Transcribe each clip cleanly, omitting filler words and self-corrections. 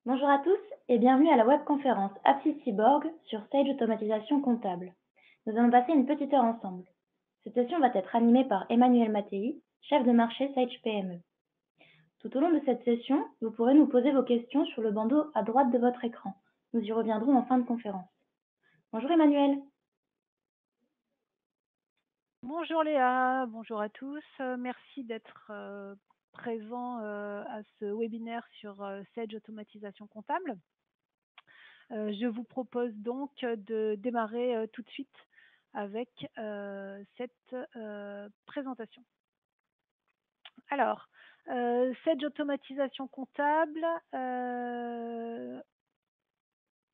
Bonjour à tous et bienvenue à la webconférence Apsis Cyborg sur Sage Automatisation Comptable. Nous allons passer une petite heure ensemble. Cette session va être animée par Emmanuel Mattei, chef de marché Sage PME. Tout au long de cette session, vous pourrez nous poser vos questions sur le bandeau à droite de votre écran. Nous y reviendrons en fin de conférence. Bonjour Emmanuel. Bonjour Léa, bonjour à tous. Merci d'être présent à ce webinaire sur Sage Automatisation Comptable. Je vous propose donc de démarrer tout de suite avec cette présentation. Alors, Sage Automatisation Comptable,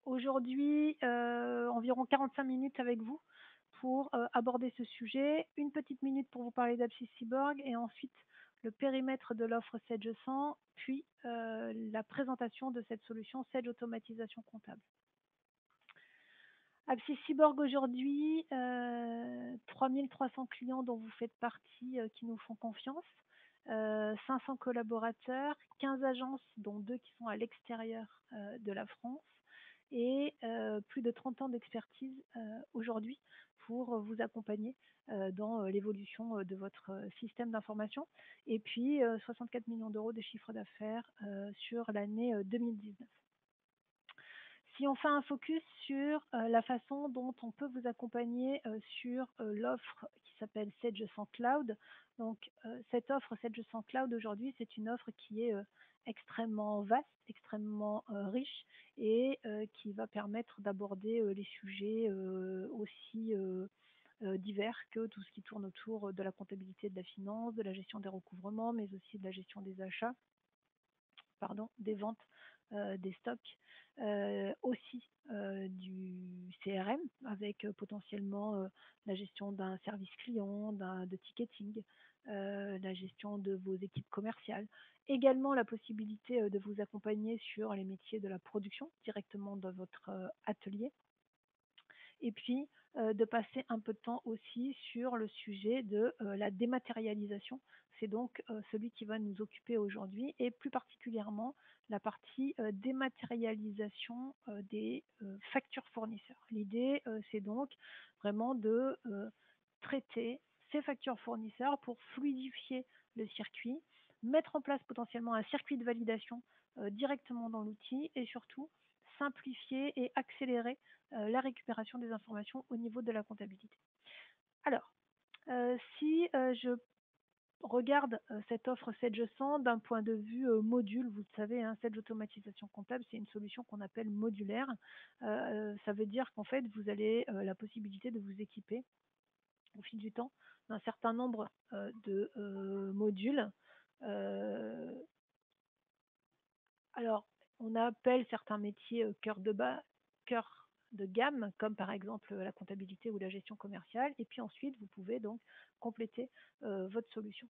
aujourd'hui environ 45 minutes avec vous pour aborder ce sujet, une petite minute pour vous parler d'Apsis Cyborg et ensuite le périmètre de l'offre Sage 100, puis la présentation de cette solution Sage Automatisation Comptable. Apsis Cyborg aujourd'hui, 3300 clients dont vous faites partie qui nous font confiance, 500 collaborateurs, 15 agences dont 2 qui sont à l'extérieur de la France et plus de 30 ans d'expertise aujourd'hui pour vous accompagner dans l'évolution de votre système d'information et puis 64 millions d'euros de chiffre d'affaires sur l'année 2019. Si on fait un focus sur la façon dont on peut vous accompagner sur l'offre qui s'appelle Sage 100 Cloud, donc cette offre Sage 100 Cloud aujourd'hui, c'est une offre qui est extrêmement vaste, extrêmement riche et qui va permettre d'aborder les sujets aussi divers que tout ce qui tourne autour de la comptabilité de la finance, de la gestion des recouvrements, mais aussi de la gestion des achats, des ventes, des stocks, aussi du CRM avec potentiellement la gestion d'un service client, de ticketing, la gestion de vos équipes commerciales, également la possibilité de vous accompagner sur les métiers de la production directement dans votre atelier et puis de passer un peu de temps aussi sur le sujet de la dématérialisation. C'est donc celui qui va nous occuper aujourd'hui et plus particulièrement la partie dématérialisation des factures fournisseurs. L'idée, c'est donc vraiment de traiter ces factures fournisseurs pour fluidifier le circuit, mettre en place potentiellement un circuit de validation directement dans l'outil et surtout simplifier et accélérer la récupération des informations au niveau de la comptabilité. Alors, si je regarde cette offre Sage 100 d'un point de vue module, vous le savez, hein, Sage Automatisation Comptable, c'est une solution qu'on appelle modulaire. Ça veut dire qu'en fait, vous avez la possibilité de vous équiper au fil du temps d'un certain nombre de modules. Alors, on appelle certains métiers cœur de gamme, comme par exemple la comptabilité ou la gestion commerciale. Et puis ensuite, vous pouvez donc compléter votre solution.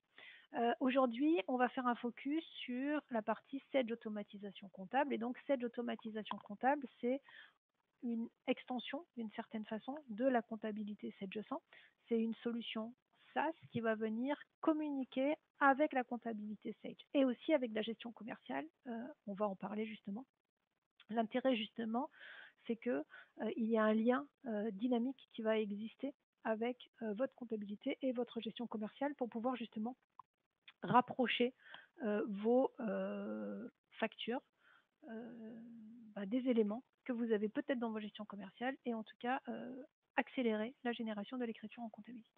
Aujourd'hui, on va faire un focus sur la partie Sage Automatisation Comptable. Et donc, Sage Automatisation Comptable, c'est une extension, d'une certaine façon, de la comptabilité 700. C'est une solution SaaS qui va venir communiquer avec la comptabilité Sage et aussi avec la gestion commerciale. On va en parler justement. L'intérêt justement, c'est que il y a un lien dynamique qui va exister avec votre comptabilité et votre gestion commerciale pour pouvoir justement rapprocher vos factures des éléments que vous avez peut-être dans vos gestions commerciales et en tout cas accélérer la génération de l'écriture en comptabilité.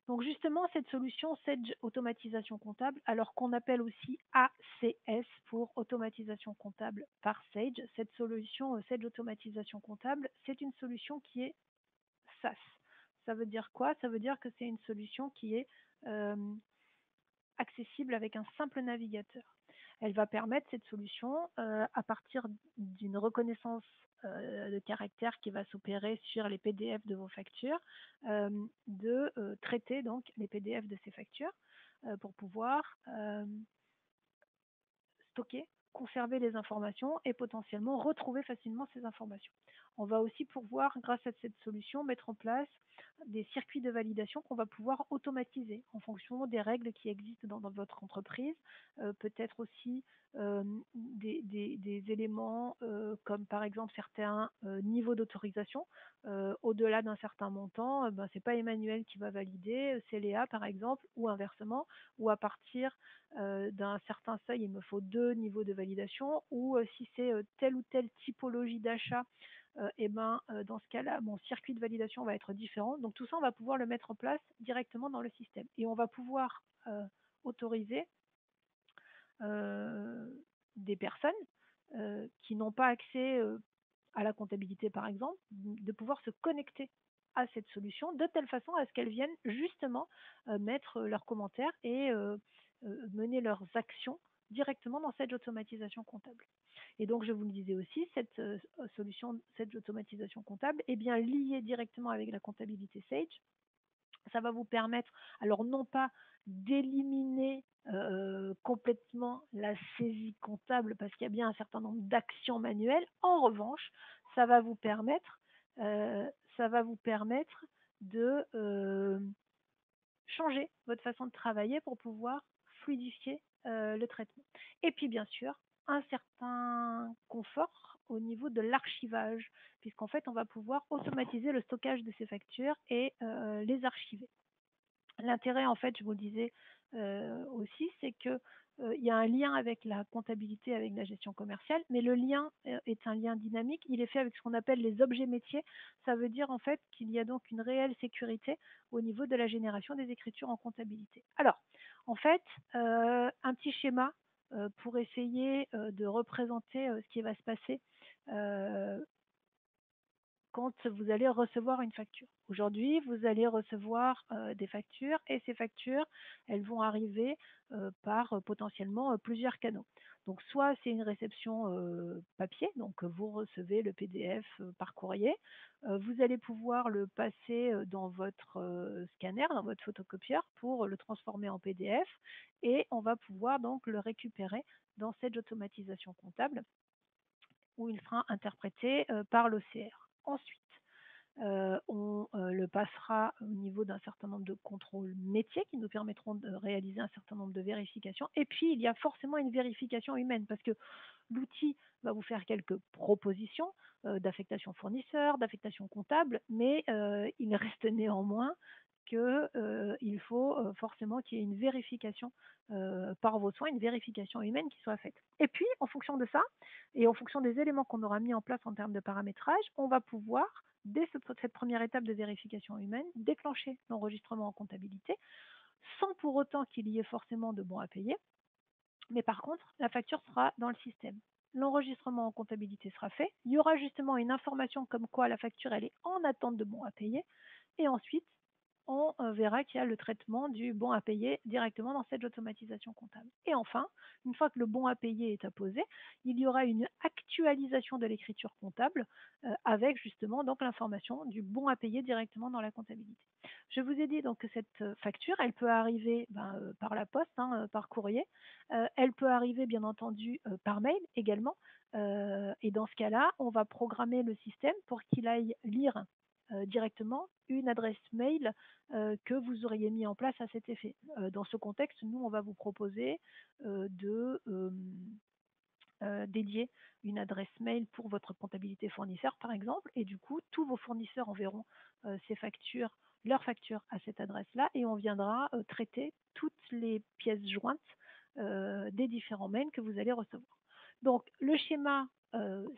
Donc justement, cette solution Sage Automatisation Comptable, alors qu'on appelle aussi ACS pour Automatisation Comptable par Sage, cette solution Sage Automatisation Comptable, c'est une solution qui est SaaS. Ça veut dire quoi? Ça veut dire que c'est une solution qui est accessible avec un simple navigateur. Elle va permettre cette solution à partir d'une reconnaissance de caractère qui va s'opérer sur les PDF de vos factures, de traiter donc les PDF de ces factures pour pouvoir stocker, conserver les informations et potentiellement retrouver facilement ces informations. On va aussi pouvoir, grâce à cette solution, mettre en place des circuits de validation qu'on va pouvoir automatiser en fonction des règles qui existent dans votre entreprise, peut-être aussi des éléments comme par exemple certains niveaux d'autorisation. Au-delà d'un certain montant, ben, ce n'est pas Emmanuel qui va valider, c'est Léa par exemple, ou inversement, ou à partir d'un certain seuil, il me faut 2 niveaux de validation, ou si c'est telle ou telle typologie d'achat, et ben, dans ce cas-là, mon circuit de validation va être différent. Donc tout ça, on va pouvoir le mettre en place directement dans le système. Et on va pouvoir autoriser des personnes qui n'ont pas accès à la comptabilité, par exemple, de pouvoir se connecter à cette solution de telle façon à ce qu'elles viennent justement mettre leurs commentaires et mener leurs actions directement dans cette automatisation comptable. Et donc, je vous le disais aussi, cette solution, cette automatisation comptable est bien liée directement avec la comptabilité Sage. Ça va vous permettre, alors non pas d'éliminer complètement la saisie comptable parce qu'il y a bien un certain nombre d'actions manuelles. En revanche, ça va vous permettre, euh, ça va vous permettre de changer votre façon de travailler pour pouvoir fluidifier le traitement. Et puis bien sûr, un certain confort au niveau de l'archivage, puisqu'en fait, on va pouvoir automatiser le stockage de ces factures et les archiver. L'intérêt, en fait, je vous le disais aussi, c'est que il y a un lien avec la comptabilité, avec la gestion commerciale, mais le lien est un lien dynamique. Il est fait avec ce qu'on appelle les objets métiers. Ça veut dire en fait qu'il y a donc une réelle sécurité au niveau de la génération des écritures en comptabilité. Alors, en fait, un petit schéma pour essayer de représenter ce qui va se passer quand vous allez recevoir une facture. Aujourd'hui, vous allez recevoir des factures et ces factures, elles vont arriver par potentiellement plusieurs canaux. Donc, soit c'est une réception papier, donc vous recevez le PDF par courrier. Vous allez pouvoir le passer dans votre scanner, dans votre photocopieur pour le transformer en PDF et on va pouvoir donc le récupérer dans cette automatisation comptable où il sera interprété par l'OCR. Ensuite, on le passera au niveau d'un certain nombre de contrôles métiers qui nous permettront de réaliser un certain nombre de vérifications. Et puis, il y a forcément une vérification humaine parce que l'outil va vous faire quelques propositions d'affectation fournisseur, d'affectation comptable, mais il reste néanmoins qu'il faut forcément qu'il y ait une vérification par vos soins, une vérification humaine qui soit faite. Et puis, en fonction de ça, et en fonction des éléments qu'on aura mis en place en termes de paramétrage, on va pouvoir, dès cette première étape de vérification humaine, déclencher l'enregistrement en comptabilité, sans pour autant qu'il y ait forcément de bons à payer. Mais par contre, la facture sera dans le système. L'enregistrement en comptabilité sera fait. Il y aura justement une information comme quoi la facture elle est en attente de bons à payer. Et ensuite, on verra qu'il y a le traitement du bon à payer directement dans cette automatisation comptable. Et enfin, une fois que le bon à payer est apposé, il y aura une actualisation de l'écriture comptable avec justement donc l'information du bon à payer directement dans la comptabilité. Je vous ai dit donc que cette facture, elle peut arriver par la poste, par courrier. Elle peut arriver bien entendu par mail également. Et dans ce cas-là, on va programmer le système pour qu'il aille lire directement une adresse mail que vous auriez mis en place à cet effet. Dans ce contexte, nous, on va vous proposer de dédier une adresse mail pour votre comptabilité fournisseur, par exemple, et du coup, tous vos fournisseurs enverront ces factures, leurs factures à cette adresse-là, et on viendra traiter toutes les pièces jointes des différents mails que vous allez recevoir. Donc, le schéma,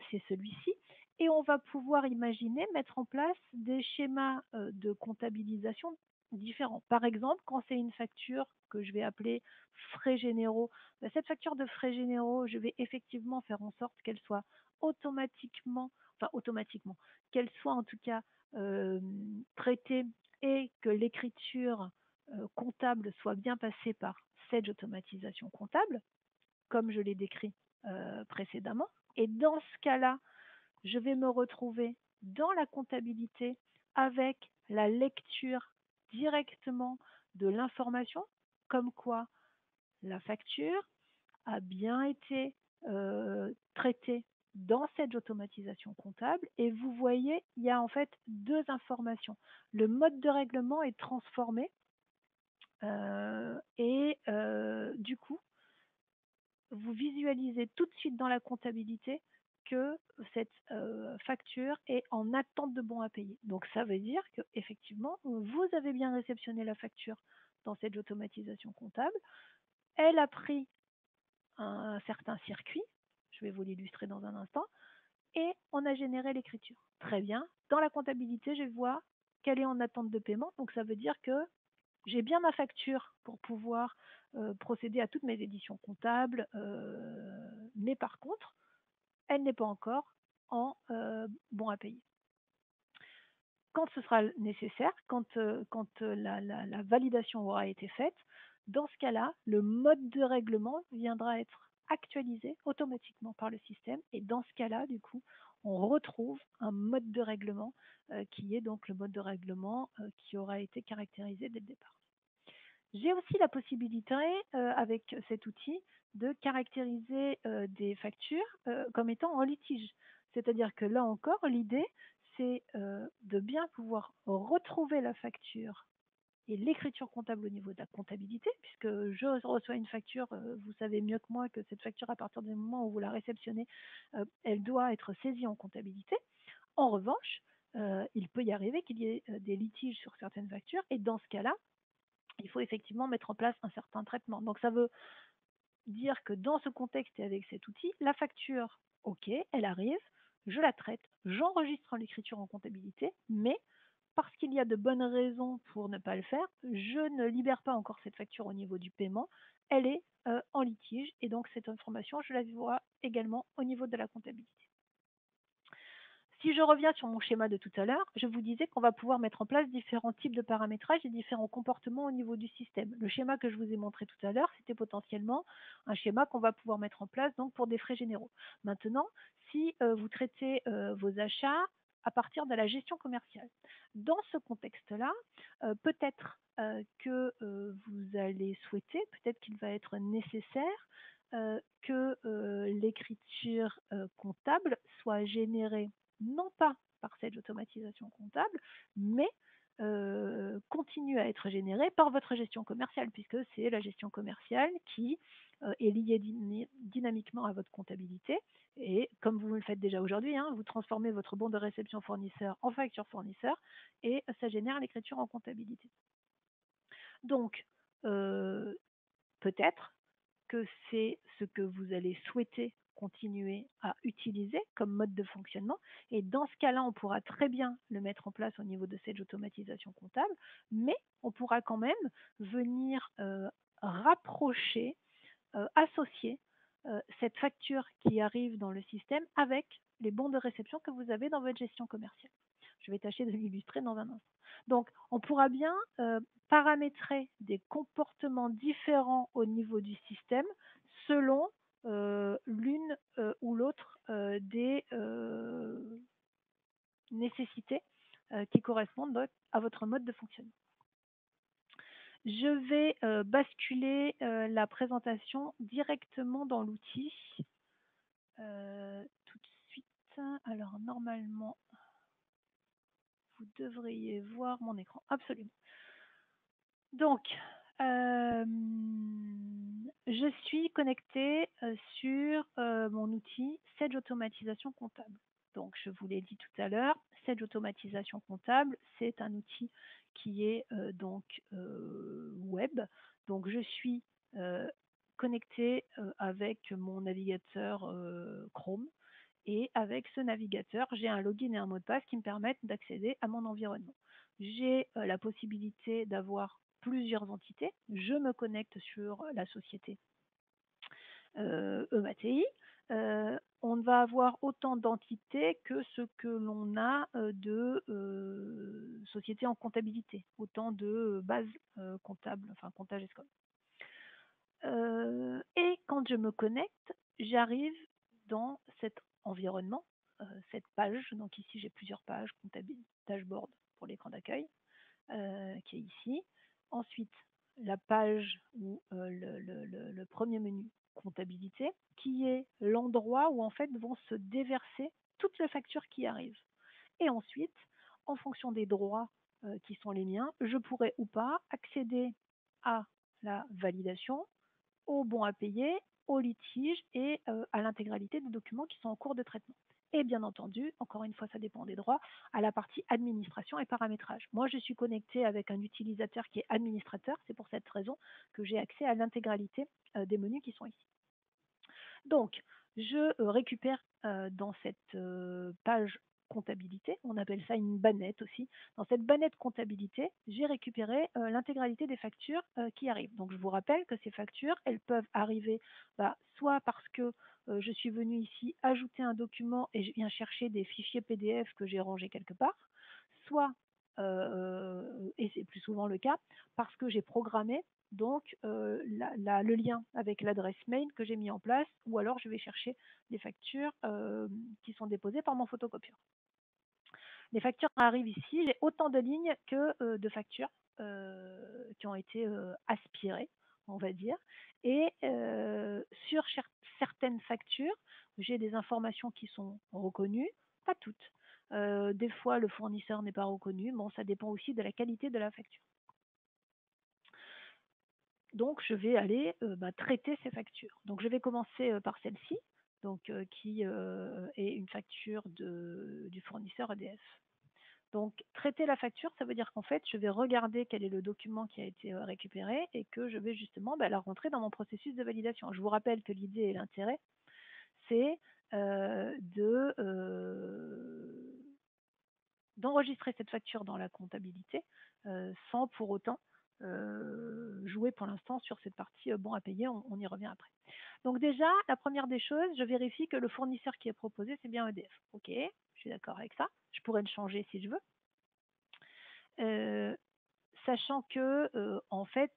c'est celui-ci. Et on va pouvoir imaginer mettre en place des schémas de comptabilisation différents. Par exemple, quand c'est une facture que je vais appeler frais généraux, cette facture de frais généraux, je vais effectivement faire en sorte qu'elle soit automatiquement, qu'elle soit en tout cas traitée et que l'écriture comptable soit bien passée par Sage Automatisation Comptable, comme je l'ai décrit précédemment. Et dans ce cas-là, je vais me retrouver dans la comptabilité avec la lecture directement de l'information, comme quoi la facture a bien été traitées dans cette automatisation comptable et vous voyez, il y a en fait deux informations. Le mode de règlement est transformé du coup, vous visualisez tout de suite dans la comptabilité que cette facture est en attente de bon à payer. Donc ça veut dire qu'effectivement, vous avez bien réceptionné la facture dans cette automatisation comptable. Elle a pris un certain circuit, je vais vous l'illustrer dans un instant, et on a généré l'écriture. Très bien. Dans la comptabilité, je vois qu'elle est en attente de paiement. Donc ça veut dire que j'ai bien ma facture pour pouvoir procéder à toutes mes éditions comptables, mais par contre, elle n'est pas encore en bon à payer. Quand ce sera nécessaire, quand la validation aura été faite, dans ce cas-là, le mode de règlement viendra être actualisé automatiquement par le système et dans ce cas-là, du coup, on retrouve un mode de règlement qui est donc le mode de règlement qui aura été caractérisé dès le départ. J'ai aussi la possibilité, avec cet outil, de caractériser des factures comme étant en litige. C'est-à-dire que là encore, l'idée, c'est de bien pouvoir retrouver la facture et l'écriture comptable au niveau de la comptabilité, puisque je reçois une facture, vous savez mieux que moi que cette facture, à partir du moment où vous la réceptionnez, elle doit être saisie en comptabilité. En revanche, il peut y arriver qu'il y ait des litiges sur certaines factures, et dans ce cas-là, il faut effectivement mettre en place un certain traitement. Donc ça veut dire que dans ce contexte et avec cet outil, la facture, ok, elle arrive, je la traite, j'enregistre l'écriture en comptabilité, mais parce qu'il y a de bonnes raisons pour ne pas le faire, je ne libère pas encore cette facture au niveau du paiement, elle est en litige et donc cette information, je la vois également au niveau de la comptabilité. Si je reviens sur mon schéma de tout à l'heure, je vous disais qu'on va pouvoir mettre en place différents types de paramétrage et différents comportements au niveau du système. Le schéma que je vous ai montré tout à l'heure, c'était potentiellement un schéma qu'on va pouvoir mettre en place donc pour des frais généraux. Maintenant, si vous traitez vos achats à partir de la gestion commerciale, dans ce contexte-là, peut-être que vous allez souhaiter, peut-être qu'il va être nécessaire que l'écriture comptable soit générée non pas par cette automatisation comptable, mais continue à être générée par votre gestion commerciale, puisque c'est la gestion commerciale qui est liée dynamiquement à votre comptabilité. Et comme vous le faites déjà aujourd'hui, hein, vous transformez votre bon de réception fournisseur en facture fournisseur et ça génère l'écriture en comptabilité. Donc, peut-être que c'est ce que vous allez souhaiter continuer à utiliser comme mode de fonctionnement. Et dans ce cas-là, on pourra très bien le mettre en place au niveau de cette automatisation comptable, mais on pourra quand même venir rapprocher, associer cette facture qui arrive dans le système avec les bons de réception que vous avez dans votre gestion commerciale. Je vais tâcher de l'illustrer dans un instant. Donc, on pourra bien paramétrer des comportements différents au niveau du système selon l'une ou l'autre des nécessités qui correspondent à votre mode de fonctionnement. Je vais basculer la présentation directement dans l'outil tout de suite. Alors, normalement, vous devriez voir mon écran. Absolument. Donc, je suis connectée sur mon outil Sage Automatisation Comptable. Donc, je vous l'ai dit tout à l'heure, Sage Automatisation Comptable, c'est un outil qui est web. Donc, je suis connectée avec mon navigateur Chrome. Et avec ce navigateur, j'ai un login et un mot de passe qui me permettent d'accéder à mon environnement. J'ai la possibilité d'avoir plusieurs entités. Je me connecte sur la société EMATI. On va avoir autant d'entités que ce que l'on a de sociétés en comptabilité, autant de bases comptables, enfin comptage ESCOM. Et quand je me connecte, j'arrive dans cet environnement, cette page. Donc ici, j'ai plusieurs pages, comptabilité, dashboard pour l'écran d'accueil, qui est ici. Ensuite, la page où le premier menu comptabilité, qui est l'endroit où en fait vont se déverser toutes les factures qui arrivent. Et ensuite, en fonction des droits qui sont les miens, je pourrais ou pas accéder à la validation, au bon à payer, au litige et à l'intégralité des documents qui sont en cours de traitement. Et bien entendu, encore une fois, ça dépend des droits, à la partie administration et paramétrage. Moi, je suis connectée avec un utilisateur qui est administrateur. C'est pour cette raison que j'ai accès à l'intégralité des menus qui sont ici. Donc, je récupère dans cette page comptabilité, on appelle ça une bannette aussi. Dans cette bannette comptabilité, j'ai récupéré l'intégralité des factures qui arrivent. Donc, je vous rappelle que ces factures, elles peuvent arriver soit parce que je suis venue ici ajouter un document et je viens chercher des fichiers PDF que j'ai rangés quelque part, soit, et c'est plus souvent le cas, parce que j'ai programmé donc le lien avec l'adresse mail que j'ai mis en place, ou alors je vais chercher des factures qui sont déposées par mon photocopieur. Les factures arrivent ici, j'ai autant de lignes que de factures qui ont été aspirées, on va dire. Et sur certaines factures, j'ai des informations qui sont reconnues, pas toutes. Des fois, le fournisseur n'est pas reconnu. Bon, ça dépend aussi de la qualité de la facture. Donc, je vais aller traiter ces factures. Donc, je vais commencer par celle-ci, qui est une facture du fournisseur EDF. Donc, traiter la facture, ça veut dire qu'en fait, je vais regarder quel est le document qui a été récupéré et que je vais justement la rentrer dans mon processus de validation. Je vous rappelle que l'idée et l'intérêt, c'est d'enregistrer cette facture dans la comptabilité sans pour autant jouer pour l'instant sur cette partie bon à payer, on y revient après. Donc déjà, la première des choses, je vérifie que le fournisseur qui est proposé, c'est bien EDF. Ok, je suis d'accord avec ça. Je pourrais le changer si je veux. Sachant que en fait,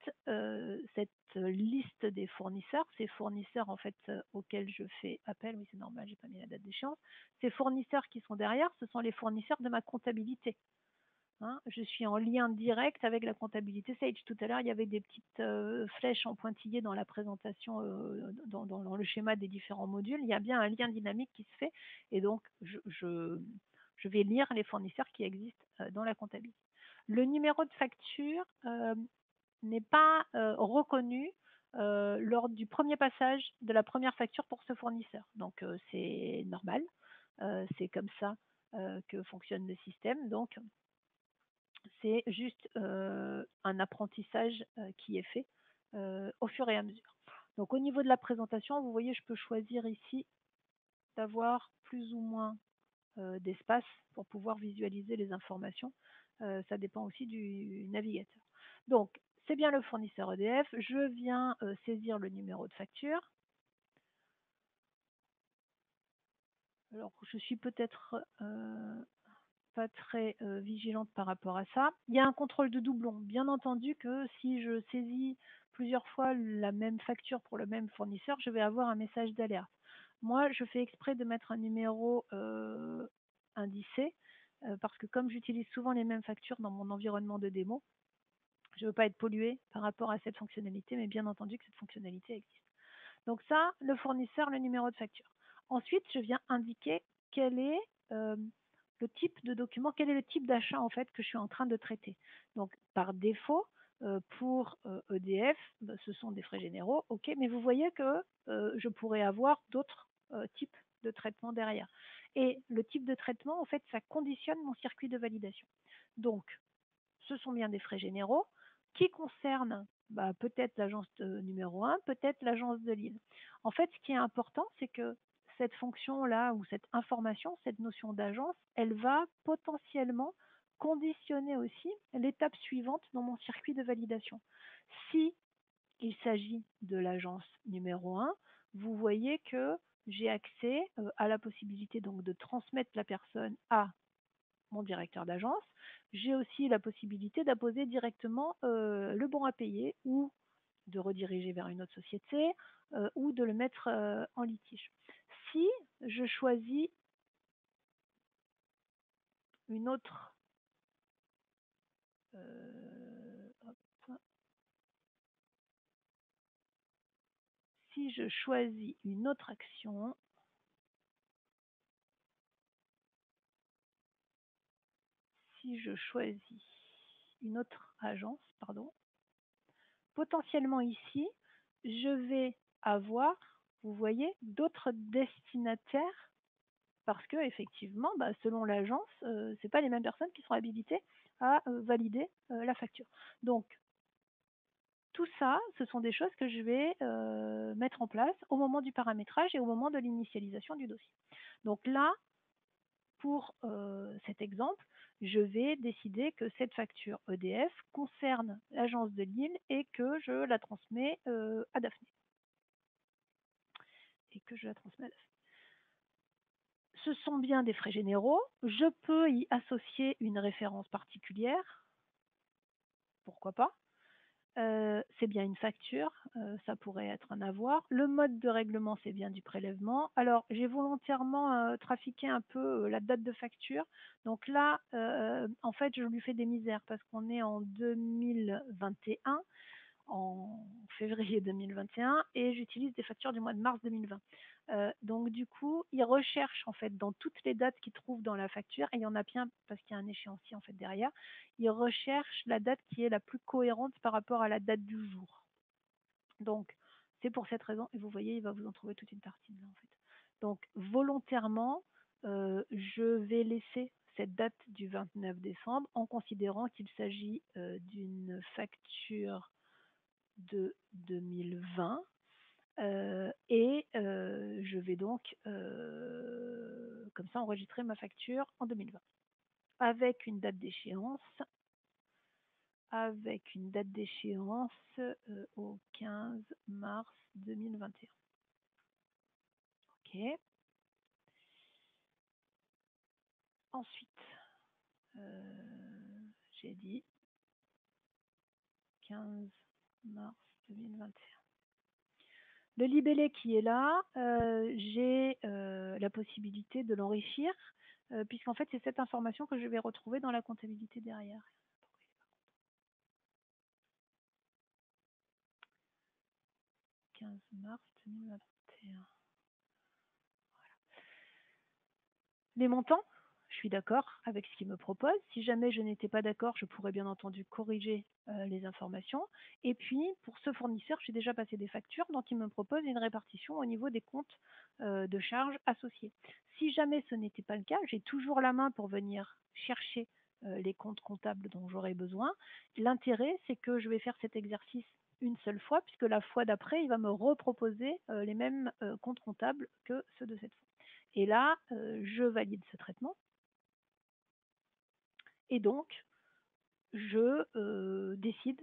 cette liste des fournisseurs, ces fournisseurs en fait auxquels je fais appel, oui c'est normal, j'ai pas mis la date d'échéance, ces fournisseurs qui sont derrière, ce sont les fournisseurs de ma comptabilité. Hein, je suis en lien direct avec la comptabilité Sage. Tout à l'heure, il y avait des petites flèches en pointillé dans la présentation, dans le schéma des différents modules. Il y a bien un lien dynamique qui se fait et donc je vais lire les fournisseurs qui existent dans la comptabilité. Le numéro de facture n'est pas reconnu lors du premier passage de la première facture pour ce fournisseur. Donc c'est normal, c'est comme ça que fonctionne le système. Donc c'est juste un apprentissage qui est fait au fur et à mesure. Donc au niveau de la présentation, vous voyez, je peux choisir ici d'avoir plus ou moins d'espace pour pouvoir visualiser les informations. Ça dépend aussi du navigateur. Donc, c'est bien le fournisseur EDF. Je viens saisir le numéro de facture. Alors, je suis peut-être pas très vigilante par rapport à ça. Il y a un contrôle de doublon. Bien entendu que si je saisis plusieurs fois la même facture pour le même fournisseur, je vais avoir un message d'alerte. Moi, je fais exprès de mettre un numéro indicé parce que comme j'utilise souvent les mêmes factures dans mon environnement de démo, je ne veux pas être polluée par rapport à cette fonctionnalité, mais bien entendu que cette fonctionnalité existe. Donc ça, le fournisseur, le numéro de facture. Ensuite, je viens indiquer quel est le type de document, quel est le type d'achat en fait que je suis en train de traiter. Donc par défaut, pour EDF, ce sont des frais généraux, ok, mais vous voyez que je pourrais avoir d'autres types de traitements derrière. Et le type de traitement, en fait, ça conditionne mon circuit de validation. Donc, ce sont bien des frais généraux qui concernent peut-être l'agence numéro 1, peut-être l'agence de Lille. En fait, ce qui est important, c'est que cette fonction-là ou cette information, cette notion d'agence, elle va potentiellement conditionner aussi l'étape suivante dans mon circuit de validation. Si il s'agit de l'agence numéro 1, vous voyez que j'ai accès à la possibilité donc de transmettre la personne à mon directeur d'agence. J'ai aussi la possibilité d'apposer directement le bon à payer ou de rediriger vers une autre société ou de le mettre en litige. Si je choisis une autre Si je choisis une autre action, si je choisis une autre agence, pardon, potentiellement ici, je vais avoir, vous voyez, d'autres destinataires parce que effectivement, selon l'agence, c'est pas les mêmes personnes qui sont habilitées à valider la facture. Donc tout ça, ce sont des choses que je vais mettre en place au moment du paramétrage et au moment de l'initialisation du dossier. Donc là, pour cet exemple, je vais décider que cette facture EDF concerne l'agence de Lille et que je la transmets à Daphné. Ce sont bien des frais généraux. Je peux y associer une référence particulière. Pourquoi pas? C'est bien une facture, ça pourrait être un avoir. Le mode de règlement, c'est bien du prélèvement. Alors, j'ai volontairement trafiqué un peu la date de facture. Donc là, en fait, je lui fais des misères parce qu'on est en 2021, en février 2021, et j'utilise des factures du mois de mars 2020. Donc du coup, il recherche en fait dans toutes les dates qu'il trouve dans la facture, et il y en a bien parce qu'il y a un échéancier en fait derrière, il recherche la date qui est la plus cohérente par rapport à la date du jour. Donc c'est pour cette raison, et vous voyez, il va vous en trouver toute une partie là en fait. Donc volontairement, je vais laisser cette date du 29 décembre en considérant qu'il s'agit d'une facture de 2020 et je vais donc comme ça enregistrer ma facture en 2020 avec une date d'échéance au 15 mars 2021. Ok. Ensuite, j'ai dit 15 mars 2021. Le libellé qui est là, j'ai la possibilité de l'enrichir, puisqu'en fait, c'est cette information que je vais retrouver dans la comptabilité derrière. 15 mars 2021. Les montants, je suis d'accord avec ce qu'il me propose. Si jamais je n'étais pas d'accord, je pourrais bien entendu corriger les informations. Et puis, pour ce fournisseur, j'ai déjà passé des factures, donc il me propose une répartition au niveau des comptes de charges associés. Si jamais ce n'était pas le cas, j'ai toujours la main pour venir chercher les comptes comptables dont j'aurais besoin. L'intérêt, c'est que je vais faire cet exercice une seule fois, puisque la fois d'après, il va me reproposer les mêmes comptes comptables que ceux de cette fois. Et là, je valide ce traitement. Et donc, je décide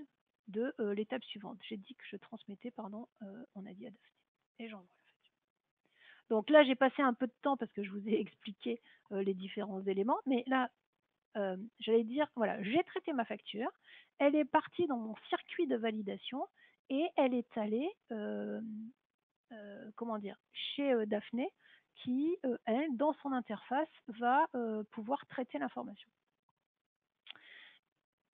de l'étape suivante. J'ai dit que je transmettais, on a dit à Daphné. Et j'envoie la facture. Donc là, j'ai passé un peu de temps parce que je vous ai expliqué les différents éléments. Mais là, j'allais dire, voilà, j'ai traité ma facture. Elle est partie dans mon circuit de validation et elle est allée, chez Daphné qui, elle, dans son interface, va pouvoir traiter l'information.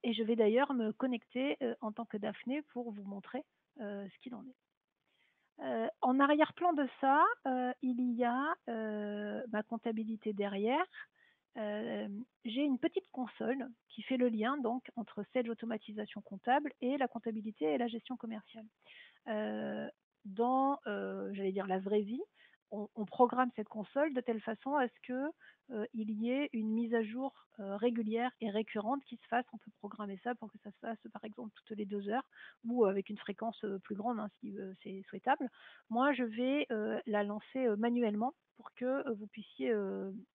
Et je vais d'ailleurs me connecter en tant que Daphné pour vous montrer ce qu'il en est. En arrière-plan de ça, il y a ma comptabilité derrière. J'ai une petite console qui fait le lien donc entre Sage Automatisation Comptable et la comptabilité et la gestion commerciale. Dans, j'allais dire, la vraie vie, on programme cette console de telle façon à ce que il y ait une mise à jour régulière et récurrente qui se fasse. On peut programmer ça pour que ça se fasse par exemple toutes les 2 heures ou avec une fréquence plus grande si c'est souhaitable. Moi, je vais la lancer manuellement pour que vous puissiez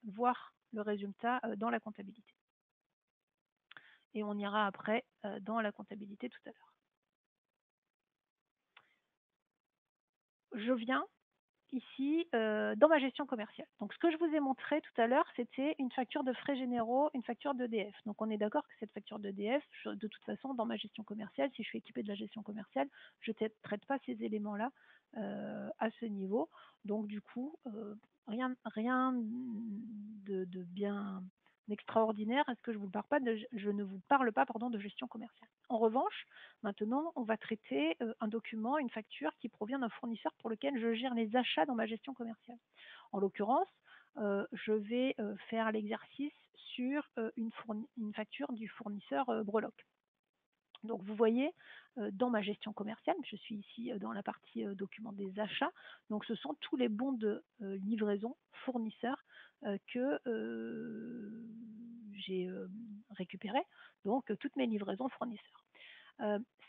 voir le résultat dans la comptabilité. Et on ira après dans la comptabilité tout à l'heure. Je viens ici dans ma gestion commerciale. Donc ce que je vous ai montré tout à l'heure, c'était une facture de frais généraux, une facture d'EDF. Donc on est d'accord que cette facture d'EDF, de toute façon, dans ma gestion commerciale, si je suis équipée de la gestion commerciale, je ne traite pas ces éléments-là à ce niveau. Donc du coup, rien de bien extraordinaire à ce que je ne vous parle pas pardon, de gestion commerciale. En revanche, maintenant, on va traiter un document, une facture qui provient d'un fournisseur pour lequel je gère les achats dans ma gestion commerciale. En l'occurrence, je vais faire l'exercice sur une facture du fournisseur Breloc. Donc vous voyez, dans ma gestion commerciale, je suis ici dans la partie document des achats, donc ce sont tous les bons de livraison fournisseurs que j'ai récupérés, donc toutes mes livraisons fournisseurs.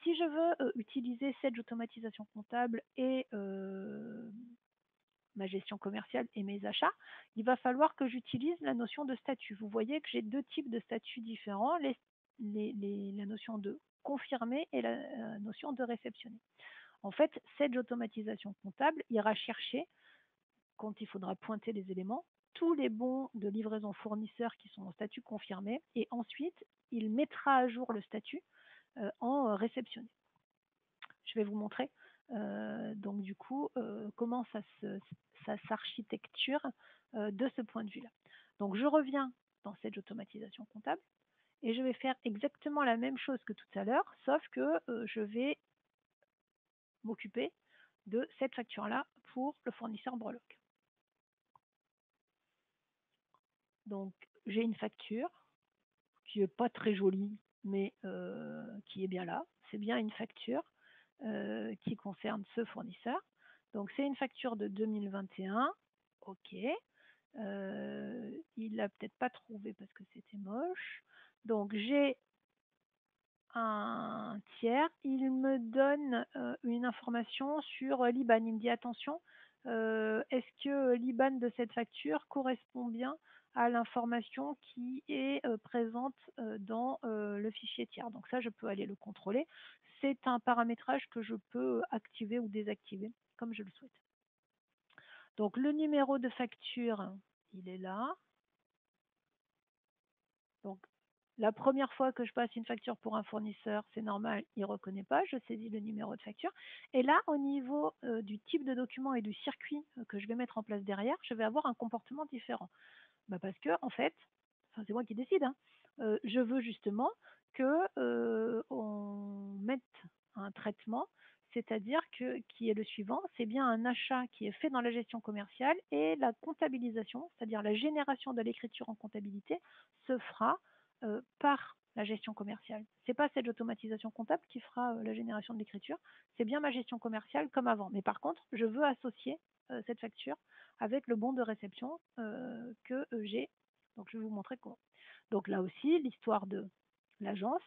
Si je veux utiliser cette automatisation comptable et ma gestion commerciale et mes achats, il va falloir que j'utilise la notion de statut. Vous voyez que j'ai deux types de statuts différents, la notion de confirmer et la notion de réceptionner. En fait, cette automatisation comptable ira chercher, quand il faudra pointer les éléments, tous les bons de livraison fournisseurs qui sont en statut confirmé et ensuite, il mettra à jour le statut en réceptionné. Je vais vous montrer donc du coup comment ça s'architecture de ce point de vue-là. Donc je reviens dans cette automatisation comptable et je vais faire exactement la même chose que tout à l'heure, sauf que je vais m'occuper de cette facture-là pour le fournisseur Breloc. Donc j'ai une facture qui n'est pas très jolie, mais qui est bien là. C'est bien une facture qui concerne ce fournisseur. Donc c'est une facture de 2021. OK. Il l'a peut-être pas trouvé parce que c'était moche. Donc j'ai un tiers. Il me donne une information sur l'IBAN. Il me dit attention, est-ce que l'IBAN de cette facture correspond bien à l'information qui est présente dans le fichier tiers. Donc ça, je peux aller le contrôler. C'est un paramétrage que je peux activer ou désactiver comme je le souhaite. Donc le numéro de facture, il est là. Donc la première fois que je passe une facture pour un fournisseur, c'est normal, il ne reconnaît pas, je saisis le numéro de facture. Et là, au niveau du type de document et du circuit que je vais mettre en place derrière, je vais avoir un comportement différent. Parce que, en fait, c'est moi qui décide, hein, je veux justement qu'on mette un traitement, c'est-à-dire qui est le suivant, c'est bien un achat qui est fait dans la gestion commerciale et la comptabilisation, c'est-à-dire la génération de l'écriture en comptabilité, se fera par la gestion commerciale. Ce n'est pas cette automatisation comptable qui fera la génération de l'écriture, c'est bien ma gestion commerciale comme avant. Mais par contre, je veux associer cette facture avec le bon de réception que j'ai. Donc je vais vous montrer comment. Donc là aussi, l'histoire de l'agence,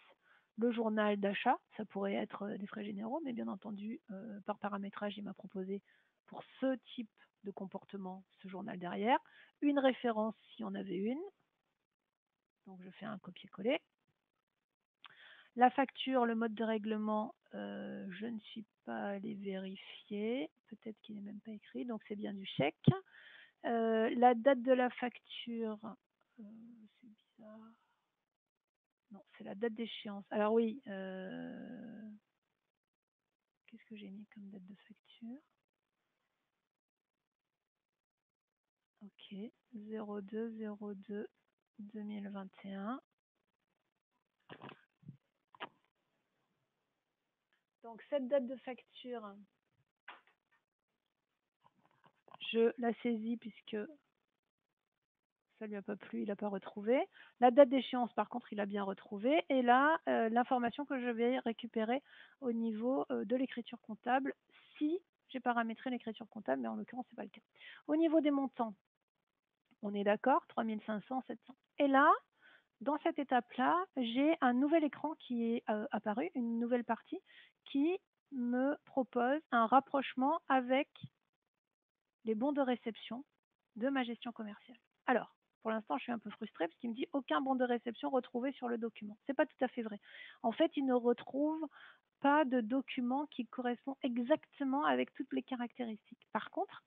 le journal d'achat, ça pourrait être des frais généraux, mais bien entendu, par paramétrage, il m'a proposé pour ce type de comportement ce journal derrière, une référence s'il y en avait une. Donc je fais un copier-coller. La facture, le mode de règlement, je ne suis pas allée vérifier. Peut-être qu'il n'est même pas écrit, donc c'est bien du chèque. La date de la facture, c'est bizarre. Non, c'est la date d'échéance. Alors oui, qu'est-ce que j'ai mis comme date de facture? Ok, 02/02/2021. Donc cette date de facture, je la saisis puisque ça lui a pas plu, il n'a pas retrouvé. La date d'échéance, par contre, il a bien retrouvé. Et là, l'information que je vais récupérer au niveau de l'écriture comptable, si j'ai paramétré l'écriture comptable, mais en l'occurrence, ce n'est pas le cas. Au niveau des montants, on est d'accord, 3500, 700. Et là, dans cette étape-là, j'ai un nouvel écran qui est apparu, une nouvelle partie, qui me propose un rapprochement avec les bons de réception de ma gestion commerciale. Alors, pour l'instant, je suis un peu frustrée parce qu'il me dit aucun bon de réception retrouvé sur le document. Ce n'est pas tout à fait vrai. En fait, il ne retrouve pas de document qui correspond exactement avec toutes les caractéristiques. Par contre,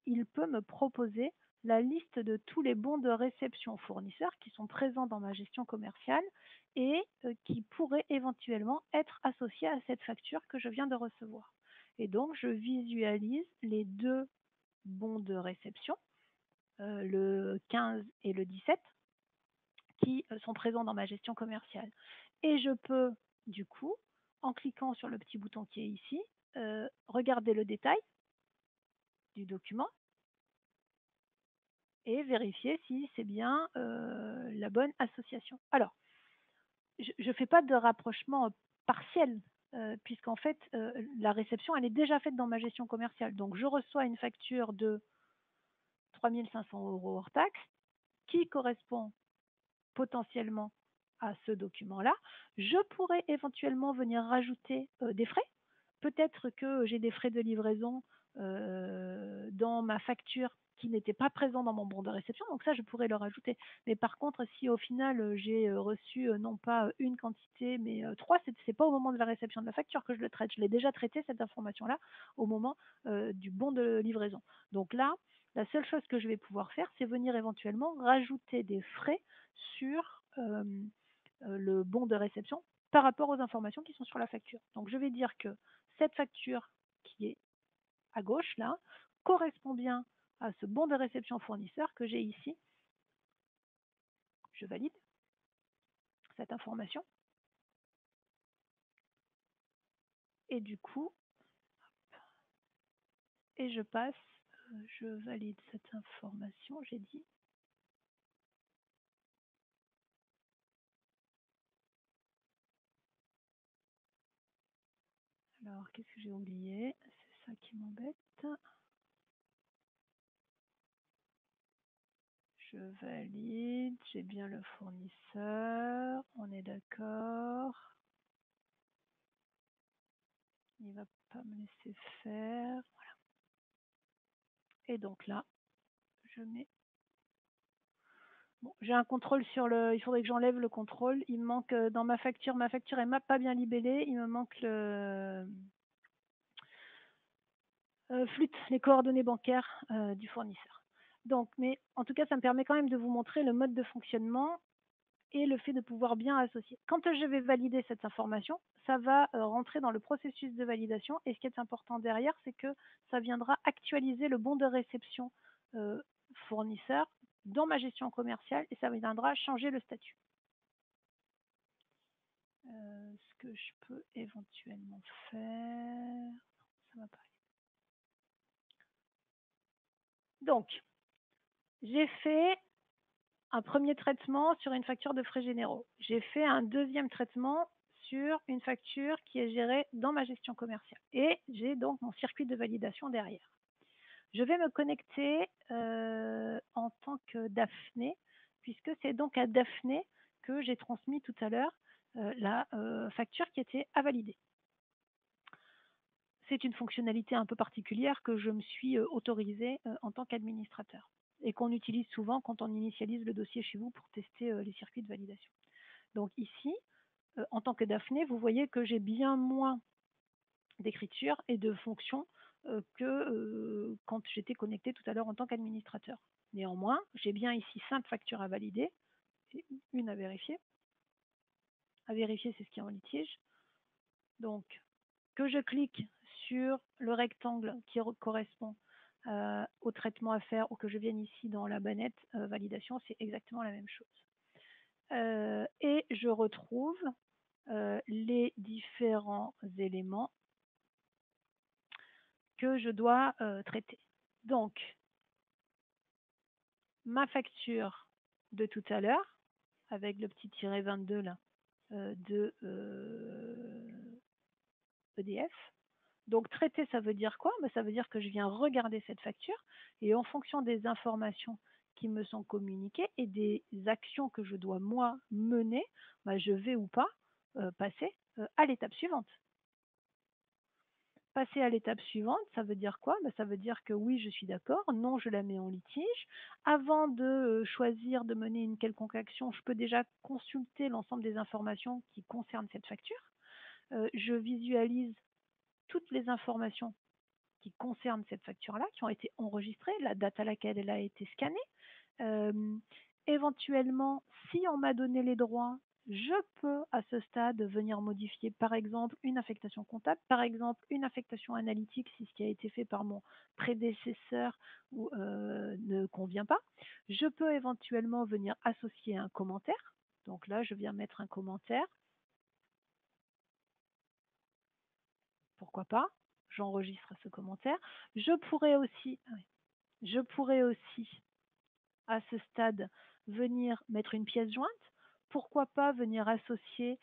il peut me proposer la liste de tous les bons de réception fournisseurs qui sont présents dans ma gestion commerciale et qui pourraient éventuellement être associés à cette facture que je viens de recevoir. Et donc, je visualise les deux bons de réception, le 15 et le 17, qui sont présents dans ma gestion commerciale. Et je peux, du coup, en cliquant sur le petit bouton qui est ici, regarder le détail du document et vérifier si c'est bien la bonne association. Alors, je ne fais pas de rapprochement partiel, puisqu'en fait, la réception, elle est déjà faite dans ma gestion commerciale. Donc, je reçois une facture de 3 500 € hors taxe qui correspond potentiellement à ce document-là. Je pourrais éventuellement venir rajouter des frais. Peut-être que j'ai des frais de livraison dans ma facture qui n'étaient pas présents dans mon bon de réception, donc ça je pourrais le rajouter. Mais par contre, si au final j'ai reçu non pas une quantité mais trois, c'est pas au moment de la réception de la facture que je le traite. Je l'ai déjà traité cette information-là au moment du bon de livraison. Donc là, la seule chose que je vais pouvoir faire, c'est venir éventuellement rajouter des frais sur le bon de réception par rapport aux informations qui sont sur la facture. Donc je vais dire que cette facture qui est à gauche là correspond bien à ce bon de réception fournisseur que j'ai ici. Je valide cette information. Et du coup, et je passe, je valide cette information, j'ai dit. Alors, qu'est-ce que j'ai oublié? C'est ça qui m'embête. Je valide, j'ai bien le fournisseur, on est d'accord. Il ne va pas me laisser faire. Voilà. Et donc là, je mets... Bon, j'ai un contrôle sur le... Il faudrait que j'enlève le contrôle. Il me manque dans ma facture est pas bien libellée. Il me manque le... flûte, les coordonnées bancaires du fournisseur. Donc, mais en tout cas, ça me permet quand même de vous montrer le mode de fonctionnement et le fait de pouvoir bien associer. Quand je vais valider cette information, ça va rentrer dans le processus de validation et ce qui est important derrière, c'est que ça viendra actualiser le bon de réception fournisseur dans ma gestion commerciale et ça viendra changer le statut. Ce que je peux éventuellement faire... Non, ça va pas aller. Donc, j'ai fait un premier traitement sur une facture de frais généraux. J'ai fait un deuxième traitement sur une facture qui est gérée dans ma gestion commerciale. Et j'ai donc mon circuit de validation derrière. Je vais me connecter en tant que Daphné, puisque c'est donc à Daphné que j'ai transmis tout à l'heure la facture qui était à valider. C'est une fonctionnalité un peu particulière que je me suis autorisée en tant qu'administrateur et qu'on utilise souvent quand on initialise le dossier chez vous pour tester les circuits de validation. Donc ici, en tant que Daphné, vous voyez que j'ai bien moins d'écriture et de fonctions que quand j'étais connectée tout à l'heure en tant qu'administrateur. Néanmoins, j'ai bien ici 5 factures à valider et une à vérifier. À vérifier, c'est ce qui est en litige. Donc, que je clique sur le rectangle qui correspond au traitement à faire ou que je vienne ici dans la bannette validation, c'est exactement la même chose. Et je retrouve les différents éléments que je dois traiter. Donc, ma facture de tout à l'heure, avec le petit tiret 22 là, de EDF. Donc, traiter, ça veut dire quoi? Ça veut dire que je viens regarder cette facture et en fonction des informations qui me sont communiquées et des actions que je dois, moi, mener, je vais ou pas passer à l'étape suivante. Passer à l'étape suivante, ça veut dire quoi? Ça veut dire que oui, je suis d'accord, non, je la mets en litige. Avant de choisir de mener une quelconque action, je peux déjà consulter l'ensemble des informations qui concernent cette facture. Je visualise toutes les informations qui concernent cette facture-là, qui ont été enregistrées, la date à laquelle elle a été scannée. Éventuellement, si on m'a donné les droits, je peux à ce stade venir modifier par exemple une affectation comptable, par exemple une affectation analytique si ce qui a été fait par mon prédécesseur ne convient pas. Je peux éventuellement venir associer un commentaire. Donc là, je viens mettre un commentaire. Pourquoi pas? J'enregistre ce commentaire. Je pourrais aussi à ce stade venir mettre une pièce jointe. Pourquoi pas venir associer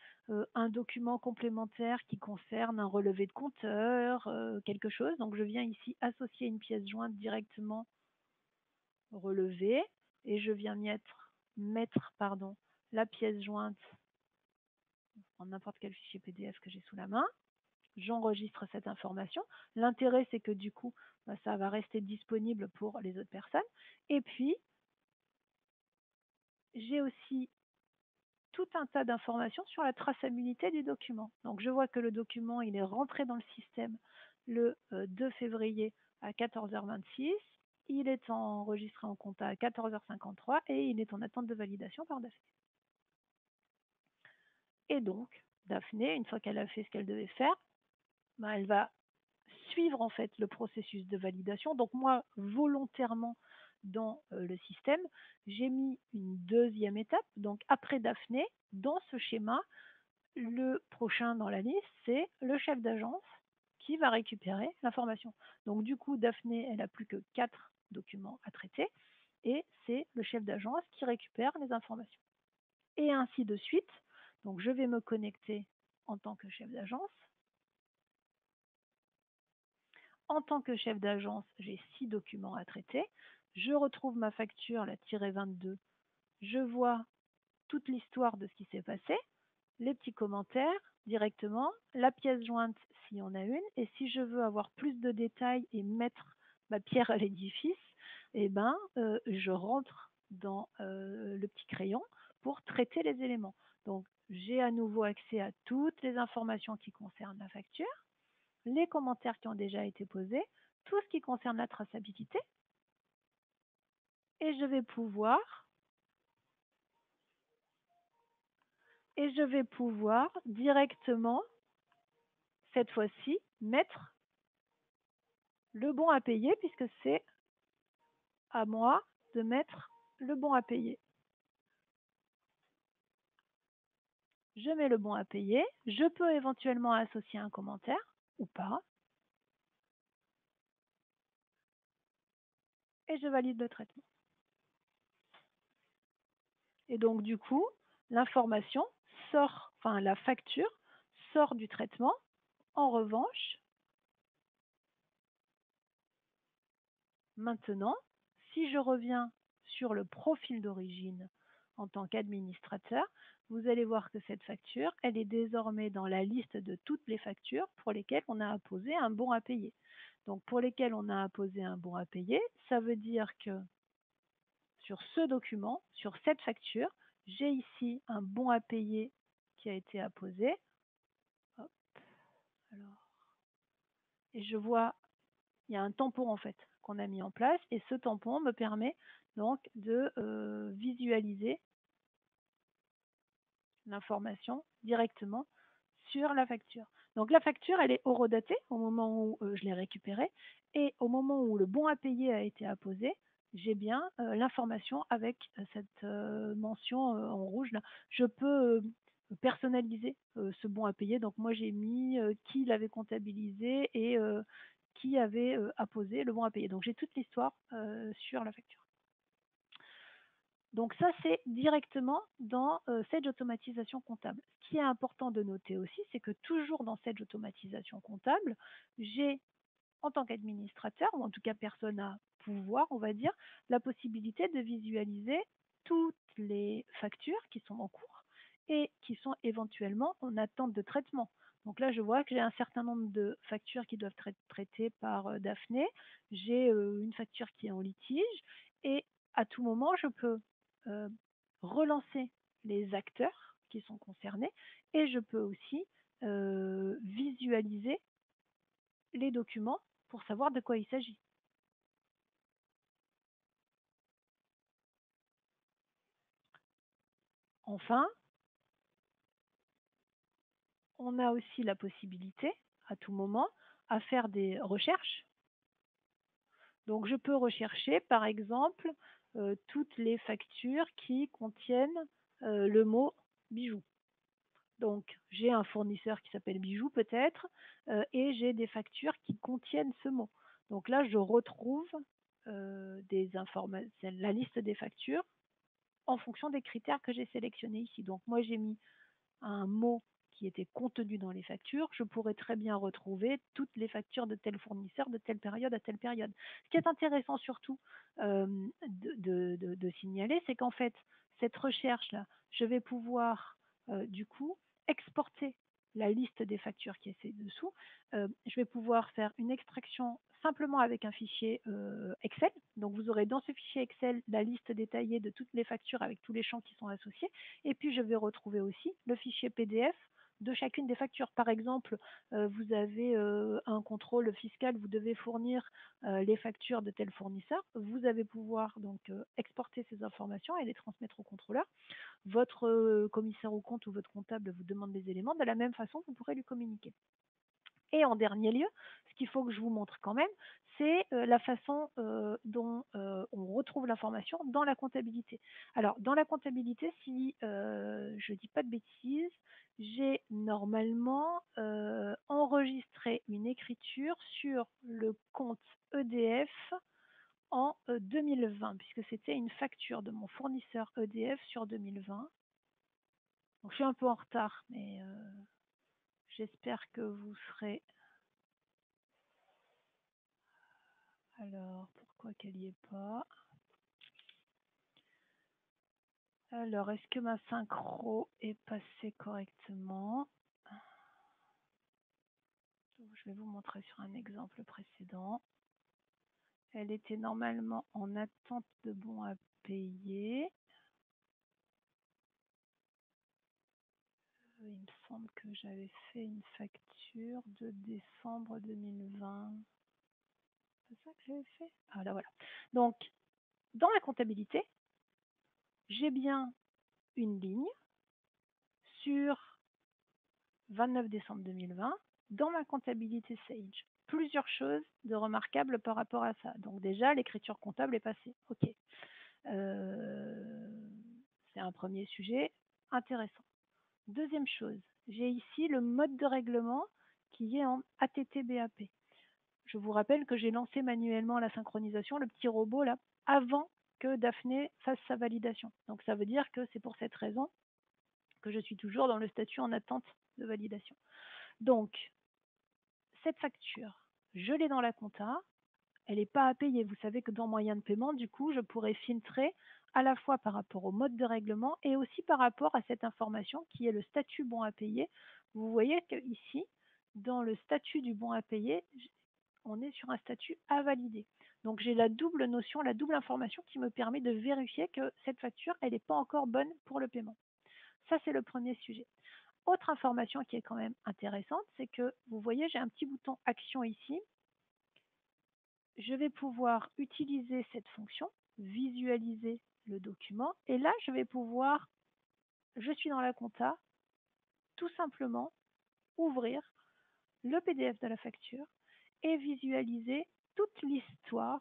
un document complémentaire qui concerne un relevé de compteur, quelque chose. Donc je viens ici associer une pièce jointe directement relevé et je viens mettre la pièce jointe en n'importe quel fichier PDF que j'ai sous la main. J'enregistre cette information. L'intérêt, c'est que du coup, ça va rester disponible pour les autres personnes. Et puis, j'ai aussi tout un tas d'informations sur la traçabilité du document. Donc, je vois que le document, il est rentré dans le système le 2 février à 14h26. Il est enregistré en compta à 14h53 et il est en attente de validation par Daphné. Et donc, Daphné, une fois qu'elle a fait ce qu'elle devait faire, elle va suivre en fait le processus de validation. Donc moi, volontairement, dans le système, j'ai mis une deuxième étape. Donc après Daphné, dans ce schéma, le prochain dans la liste, c'est le chef d'agence qui va récupérer l'information. Donc du coup, Daphné, elle n'a plus que 4 documents à traiter et c'est le chef d'agence qui récupère les informations. Et ainsi de suite. Donc je vais me connecter en tant que chef d'agence. En tant que chef d'agence, j'ai 6 documents à traiter. Je retrouve ma facture, la -22. Je vois toute l'histoire de ce qui s'est passé, les petits commentaires directement, la pièce jointe s'il y en a une. Et si je veux avoir plus de détails et mettre ma pierre à l'édifice, je rentre dans le petit crayon pour traiter les éléments. Donc, j'ai à nouveau accès à toutes les informations qui concernent la facture, les commentaires qui ont déjà été posés, tout ce qui concerne la traçabilité, et je vais pouvoir directement, cette fois-ci, mettre le bon à payer, puisque c'est à moi de mettre le bon à payer. Je mets le bon à payer, je peux éventuellement associer un commentaire ou pas, et je valide le traitement. Et donc du coup, l'information sort, la facture sort du traitement. En revanche, maintenant, si je reviens sur le profil d'origine en tant qu'administrateur, vous allez voir que cette facture, elle est désormais dans la liste de toutes les factures pour lesquelles on a apposé un bon à payer. Donc pour lesquelles on a apposé un bon à payer, ça veut dire que sur ce document, sur cette facture, j'ai ici un bon à payer qui a été apposé. Hop, alors. Et je vois, il y a un tampon en fait qu'on a mis en place et ce tampon me permet donc de visualiser l'information directement sur la facture. Donc la facture, elle est horodatée au moment où je l'ai récupérée et au moment où le bon à payer a été apposé, j'ai bien l'information avec cette mention en rouge là. Je peux personnaliser ce bon à payer. Donc moi j'ai mis qui l'avait comptabilisé et qui avait apposé le bon à payer. Donc j'ai toute l'histoire sur la facture. Donc ça, c'est directement dans Sage Automatisation Comptable. Ce qui est important de noter aussi, c'est que toujours dans Sage Automatisation Comptable, j'ai, en tant qu'administrateur, ou en tout cas personne à pouvoir, on va dire, la possibilité de visualiser toutes les factures qui sont en cours et qui sont éventuellement en attente de traitement. Donc là, je vois que j'ai un certain nombre de factures qui doivent être traitées par Daphné. J'ai une facture qui est en litige et à tout moment, je peux relancer les acteurs qui sont concernés et je peux aussi visualiser les documents pour savoir de quoi il s'agit. Enfin, on a aussi la possibilité, à tout moment, à faire des recherches. Donc, je peux rechercher, par exemple, toutes les factures qui contiennent le mot bijou. Donc, j'ai un fournisseur qui s'appelle Bijoux peut-être, et j'ai des factures qui contiennent ce mot. Donc là, je retrouve la liste des factures en fonction des critères que j'ai sélectionnés ici. Donc moi, j'ai mis un mot qui était contenu dans les factures, je pourrais très bien retrouver toutes les factures de tel fournisseur de telle période à telle période. Ce qui est intéressant surtout de signaler, c'est qu'en fait, cette recherche-là, je vais pouvoir du coup exporter la liste des factures qui est ci-dessous. Je vais pouvoir faire une extraction simplement avec un fichier Excel. Donc vous aurez dans ce fichier Excel la liste détaillée de toutes les factures avec tous les champs qui sont associés. Et puis je vais retrouver aussi le fichier PDF de chacune des factures. Par exemple, vous avez un contrôle fiscal, vous devez fournir les factures de tel fournisseur. Vous allez pouvoir donc exporter ces informations et les transmettre au contrôleur. Votre commissaire aux comptes ou votre comptable vous demande des éléments. De la même façon, vous pourrez lui communiquer. Et en dernier lieu, ce qu'il faut que je vous montre quand même, c'est la façon dont on retrouve l'information dans la comptabilité. Alors, dans la comptabilité, si je ne dis pas de bêtises, j'ai normalement enregistré une écriture sur le compte EDF en 2020, puisque c'était une facture de mon fournisseur EDF sur 2020. Donc, je suis un peu en retard, mais j'espère que vous serez. Alors, pourquoi qu'elle n'y est pas? Alors, est-ce que ma synchro est passée correctement? Je vais vous montrer sur un exemple précédent. Elle était normalement en attente de bons à payer. Il me semble que j'avais fait une facture de décembre 2020. C'est ça que j'avais fait? Ah là voilà. Donc, dans la comptabilité, j'ai bien une ligne sur 29 décembre 2020 dans ma comptabilité Sage. Plusieurs choses de remarquables par rapport à ça. Donc déjà, l'écriture comptable est passée. OK. C'est un premier sujet intéressant. Deuxième chose, j'ai ici le mode de règlement qui est en ATT-BAP. Je vous rappelle que j'ai lancé manuellement la synchronisation, le petit robot là, avant que Daphné fasse sa validation. Donc ça veut dire que c'est pour cette raison que je suis toujours dans le statut en attente de validation. Donc, cette facture, je l'ai dans la compta, elle n'est pas à payer. Vous savez que dans moyens de paiement, du coup, je pourrais filtrer à la fois par rapport au mode de règlement et aussi par rapport à cette information qui est le statut bon à payer. Vous voyez qu'ici, dans le statut du bon à payer, on est sur un statut à valider. Donc j'ai la double notion, la double information qui me permet de vérifier que cette facture, elle n'est pas encore bonne pour le paiement. Ça, c'est le premier sujet. Autre information qui est quand même intéressante, c'est que vous voyez, j'ai un petit bouton action ici. Je vais pouvoir utiliser cette fonction, visualiser le document, et là, je vais pouvoir, je suis dans la compta, tout simplement ouvrir le PDF de la facture et visualiser toute l'histoire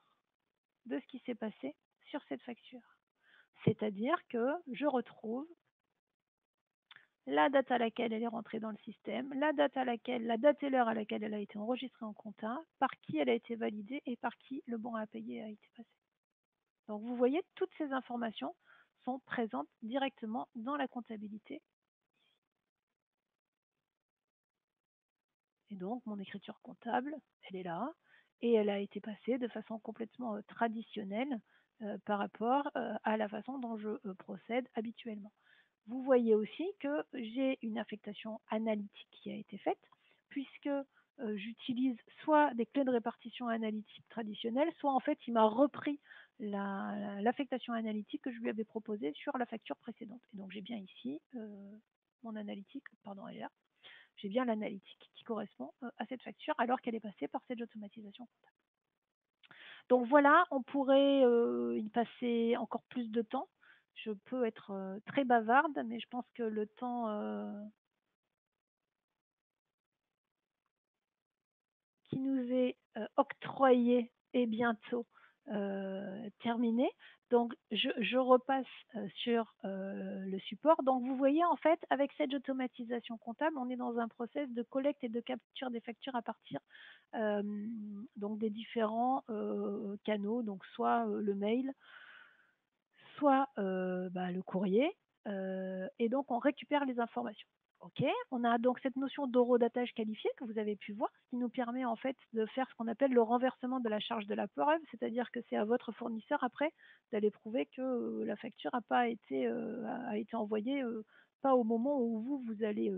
de ce qui s'est passé sur cette facture. C'est-à-dire que je retrouve la date à laquelle elle est rentrée dans le système, la date et l'heure à laquelle elle a été enregistrée en compta, par qui elle a été validée et par qui le bon à payer a été passé. Donc vous voyez, toutes ces informations sont présentes directement dans la comptabilité. Et donc mon écriture comptable, elle est là et elle a été passée de façon complètement traditionnelle par rapport à la façon dont je procède habituellement. Vous voyez aussi que j'ai une affectation analytique qui a été faite, puisque j'utilise soit des clés de répartition analytique traditionnelles, soit en fait il m'a repris l'affectation analytique que je lui avais proposée sur la facture précédente. Et donc j'ai bien ici mon analytique, pardon, elle est là. J'ai bien l'analytique qui correspond à cette facture alors qu'elle est passée par cette automatisation comptable. Donc voilà, on pourrait y passer encore plus de temps. Je peux être très bavarde, mais je pense que le temps qui nous est octroyé est bientôt terminé. Donc, je repasse sur le support. Donc, vous voyez, en fait, avec cette automatisation comptable, on est dans un process de collecte et de capture des factures à partir donc des différents canaux, donc soit le mail, soit le courrier, et donc on récupère les informations. OK, on a donc cette notion d'horodatage qualifié que vous avez pu voir, ce qui nous permet en fait de faire ce qu'on appelle le renversement de la charge de la preuve, c'est-à-dire que c'est à votre fournisseur après d'aller prouver que la facture a été envoyée pas au moment où vous allez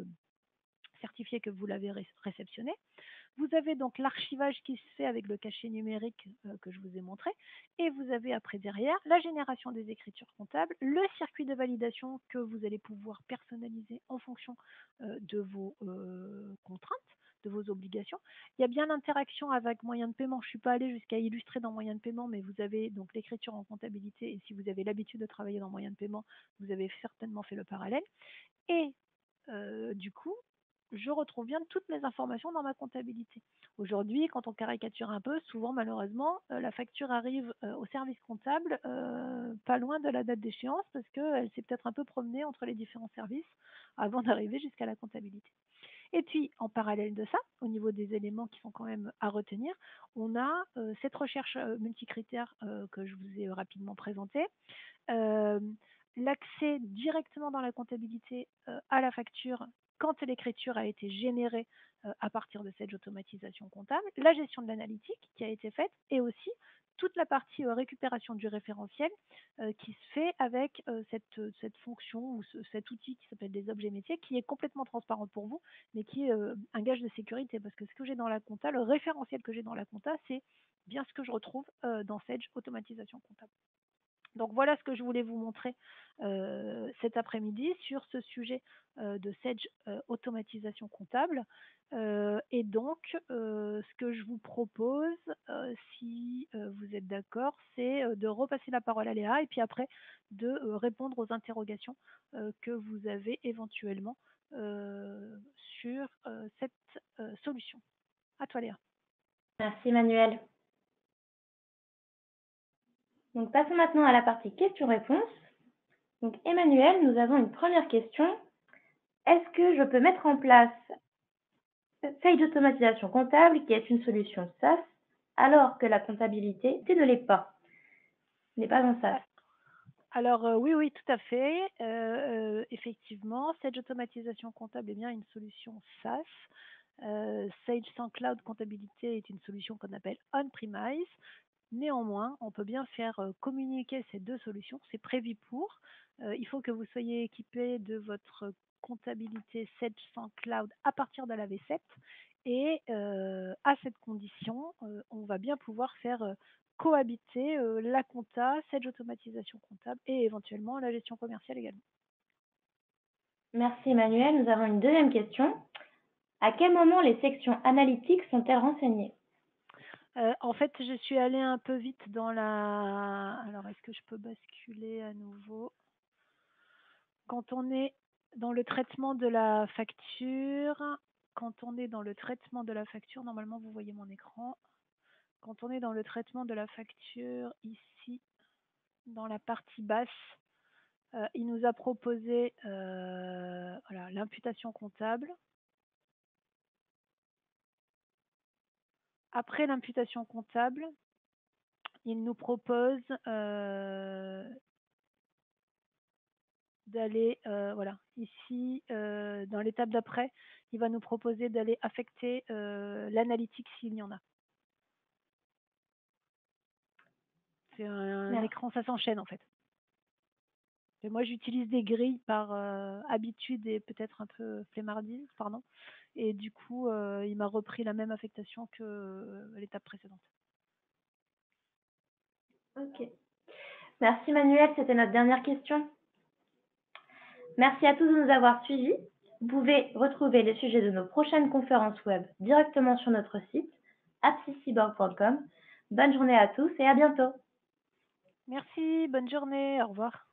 certifier que vous l'avez réceptionnée. Vous avez donc l'archivage qui se fait avec le cachet numérique que je vous ai montré, et vous avez après derrière la génération des écritures comptables, le circuit de validation que vous allez pouvoir personnaliser en fonction de vos contraintes, de vos obligations. Il y a bien l'interaction avec moyen de paiement. Je ne suis pas allée jusqu'à illustrer dans moyen de paiement, mais vous avez donc l'écriture en comptabilité, et si vous avez l'habitude de travailler dans moyen de paiement, vous avez certainement fait le parallèle. Et du coup, je retrouve bien toutes mes informations dans ma comptabilité. Aujourd'hui, quand on caricature un peu, souvent malheureusement, la facture arrive au service comptable pas loin de la date d'échéance parce qu'elle s'est peut-être un peu promenée entre les différents services avant d'arriver jusqu'à la comptabilité. Et puis, en parallèle de ça, au niveau des éléments qui sont quand même à retenir, on a cette recherche multicritère que je vous ai rapidement présentée, l'accès directement dans la comptabilité à la facture quand l'écriture a été générée à partir de cette automatisation comptable, la gestion de l'analytique qui a été faite, et aussi toute la partie récupération du référentiel qui se fait avec cette fonction ou cet outil qui s'appelle des objets métiers, qui est complètement transparent pour vous, mais qui est un gage de sécurité, parce que ce que j'ai dans la compta, le référentiel que j'ai dans la compta, c'est bien ce que je retrouve dans Sage automatisation comptable. Donc voilà ce que je voulais vous montrer cet après-midi sur ce sujet de Sage automatisation comptable. Et donc, ce que je vous propose, si vous êtes d'accord, c'est de repasser la parole à Léa et puis après de répondre aux interrogations que vous avez éventuellement sur cette solution. À toi, Léa. Merci Manuel. Donc passons maintenant à la partie questions-réponses. Donc Emmanuel, nous avons une première question. Est-ce que je peux mettre en place Sage automatisation comptable, qui est une solution SaaS, alors que la comptabilité ne l'est pas, n'est pas un SaaS? Alors oui, tout à fait. Effectivement, Sage automatisation comptable est bien une solution SaaS. Sage sans cloud comptabilité est une solution qu'on appelle on-premise. Néanmoins, on peut bien faire communiquer ces deux solutions. C'est prévu pour. Il faut que vous soyez équipé de votre comptabilité Sage sans cloud à partir de la V7. Et à cette condition, on va bien pouvoir faire cohabiter la compta, Sage automatisation comptable et éventuellement la gestion commerciale également. Merci Emmanuel. Nous avons une deuxième question. À quel moment les sections analytiques sont-elles renseignées? En fait, je suis allée un peu vite dans la... Alors, est-ce que je peux basculer à nouveau? Quand on est dans le traitement de la facture, normalement vous voyez mon écran. Quand on est dans le traitement de la facture, ici, dans la partie basse, il nous a proposé voilà, l'imputation comptable. Après l'imputation comptable, il nous propose d'aller, voilà, ici, dans l'étape d'après, il va nous proposer d'aller affecter l'analytique s'il y en a. C'est un écran, ça s'enchaîne en fait. Et moi, j'utilise des grilles par habitude et peut-être un peu flemmardise, pardon. Et du coup, il m'a repris la même affectation que l'étape précédente. Ok. Merci Manuel, c'était notre dernière question. Merci à tous de nous avoir suivis. Vous pouvez retrouver les sujets de nos prochaines conférences web directement sur notre site apsiscyborg.com. Bonne journée à tous et à bientôt. Merci, bonne journée, au revoir.